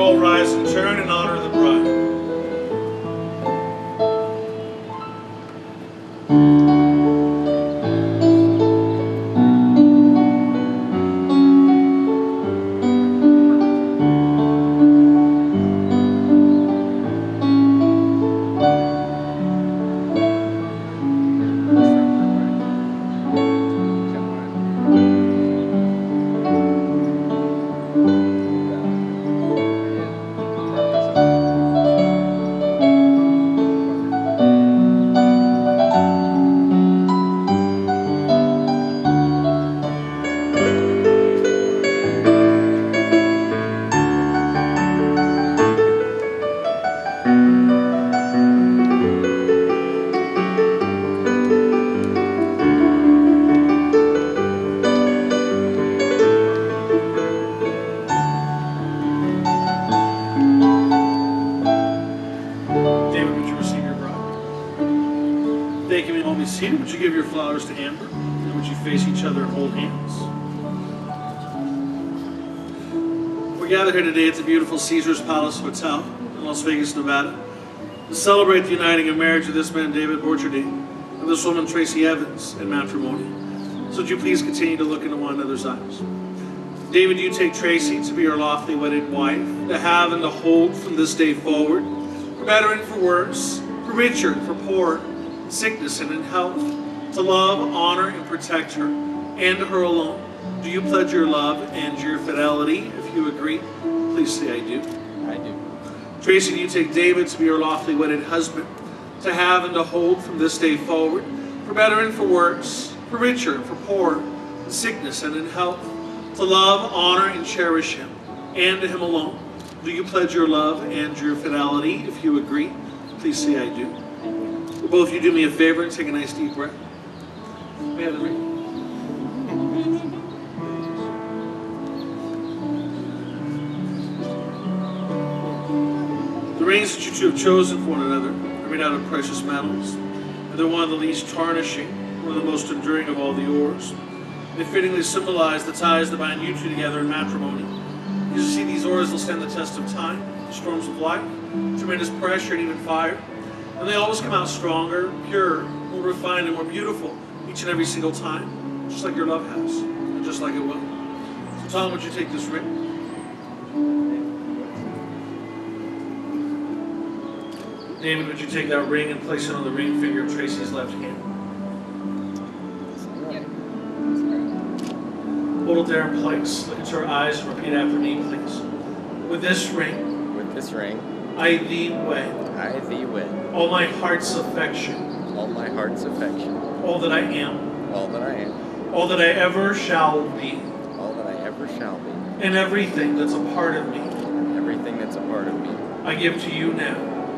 all rise in turn in honor of the bride. Would you give your flowers to Amber? And would you face each other and hold hands? We're gathered here today at the beautiful Caesar's Palace Hotel in Las Vegas, Nevada, to celebrate the uniting of marriage of this man, David Borchardine, and this woman, Tracy Evans, in matrimony. So would you please continue to look into one another's eyes? David, you take Tracy to be your lawfully wedded wife, to have and to hold from this day forward, for better and for worse, for richer and for poorer, sickness and in health, to love, honor, and protect her, and her alone. Do you pledge your love and your fidelity? If you agree, please say I do. I do. Tracy, do you take David to be your lawfully wedded husband, to have and to hold from this day forward, for better and for worse, for richer and for poorer, in sickness and in health, to love, honor, and cherish him, and to him alone? Do you pledge your love and your fidelity? If you agree, please say I do. Will both of you do me a favor and take a nice deep breath? May I have the ring? The rings that you two have chosen for one another are made out of precious metals, and they're one of the least tarnishing, one of the most enduring of all the ores. They fittingly symbolize the ties that bind you two together in matrimony. As you see, these ores will stand the test of time, the storms of life, tremendous pressure, and even fire. And they always come out stronger, purer, more refined, and more beautiful each and every single time, just like your love has, and just like it will. So Tom, would you take this ring? David, would you take that ring and place it on the ring finger of Tracy's left hand? Hold it there in place. Look into her eyes and repeat after me, please. With this ring, I thee wed. I thee wed. All my heart's affection. All my heart's affection. All that I am. All that I am. All that I ever shall be. All that I ever shall be. And everything that's a part of me. And everything that's a part of me. I give to you now.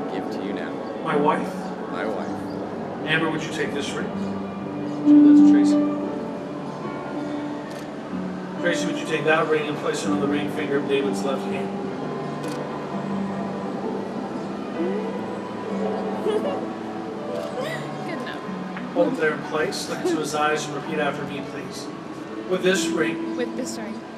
I give to you now. My wife. My wife. Amber, would you take this ring? That's Tracy. Tracy, would you take that ring and place it on the ring finger of David's left hand? Good enough. Hold it there in place. Look into his eyes and repeat after me, please. With this ring,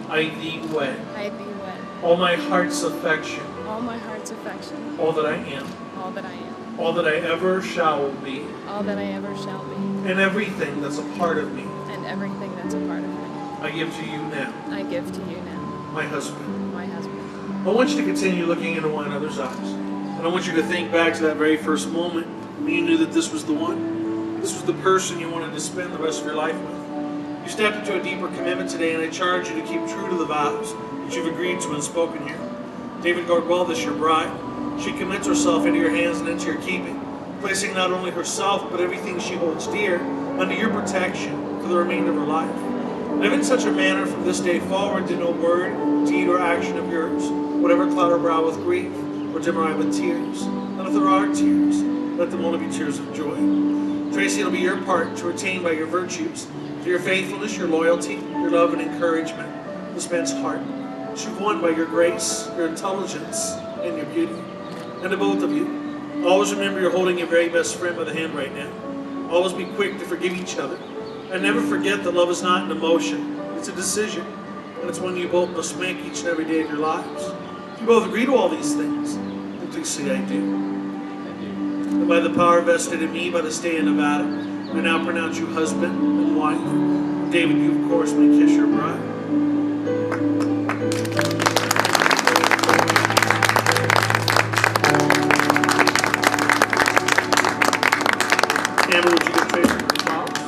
I thee wed. I thee wed. All my heart's affection. All my heart's affection. All that I am. All that I am. All that I ever shall be. All that I ever shall be. And everything that's a part of me. And everything that's a part of me. I give to you now. I give to you now. My husband. My husband. I want you to continue looking into one another's eyes. And I want you to think back to that very first moment when you knew that this was the one. This was the person you wanted to spend the rest of your life with. You stepped into a deeper commitment today, and I charge you to keep true to the vows that you've agreed to and spoken here. David, guard well this your bride. She commits herself into your hands and into your keeping, placing not only herself but everything she holds dear under your protection for the remainder of her life. Live in such a manner from this day forward that no word, deed, or action of yours would ever cloud her brow with grief or dim her eye with tears. And if there are tears, let them only be tears of joy. Tracy, it'll be your part to retain by your virtues, through your faithfulness, your loyalty, your love and encouragement, this man's heart. You've won by your grace, your intelligence, and your beauty. And to both of you, always remember you're holding your very best friend by the hand right now. Always be quick to forgive each other. And never forget that love is not an emotion, it's a decision. And it's one you both must make each and every day of your lives. If you both agree to all these things, then please say I do. I do. And by the power vested in me by the state of Nevada, I now pronounce you husband and wife. David, you of course may kiss your bride. Amber, would you give Tracy her flowers?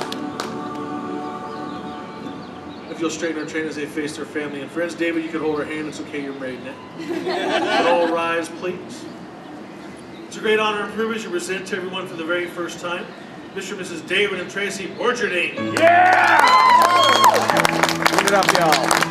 If you'll straighten her train as they face their family and friends. David, you can hold her hand. It's okay, you're married now. But all rise, please. It's a great honor and privilege to present to everyone for the very first time Mr. and Mrs. David and Tracy Borcherding. Yeah! Give it up, y'all.